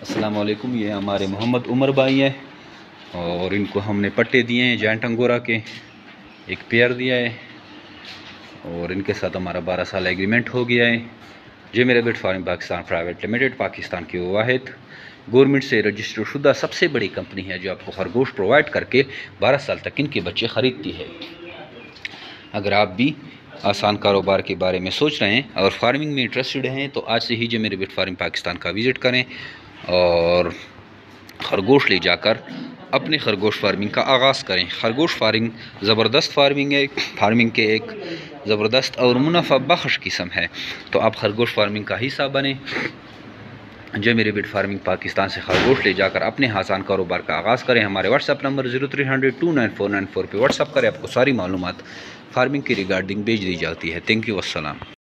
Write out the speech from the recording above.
السلام علیکم، یہ ہمارے محمد عمر بھائی ہیں اور ان کو ہم نے پٹے دیے ہیں جائنٹ انگورا کے، ایک پیئر دیا ہے اور ان کے ساتھ ہمارا 12 سال ایگریمنٹ ہو گیا ہے۔ جے میرے بیٹ فارم پاکستان پرائیویٹ لمیٹڈ پاکستان کی واحد گورنمنٹ سے رجسٹر شدہ سب سے بڑی کمپنی ہے جو آپ کو خرگوش پرووائڈ کر کے 12 سال تک ان کے بچے خریدتی ہے۔ اگر آپ بھی آسان کاروبار کے بارے میں سوچ رہے ہیں اور فارمنگ میں انٹرسٹڈ ہیں تو آج سے ہی جے میرے بیٹ فارم پاکستان کا وزٹ کریں اور خرگوش لے جا کر اپنے خرگوش فارمنگ کا آغاز کریں۔ خرگوش فارمنگ زبردست فارمنگ ہے، فارمنگ کے ایک زبردست اور منافع بخش قسم ہے، تو آپ خرگوش فارمنگ کا حصہ بنیں۔ جے میرے بیٹ فارمنگ پاکستان سے خرگوش لے جا کر اپنے آسان کاروبار کا آغاز کریں۔ ہمارے واٹس ایپ نمبر 0300294494 پہ واٹس ایپ کریں، آپ کو ساری معلومات فارمنگ کی ریگارڈنگ بھیج دی جاتی ہے۔ تھینک یو، السلام۔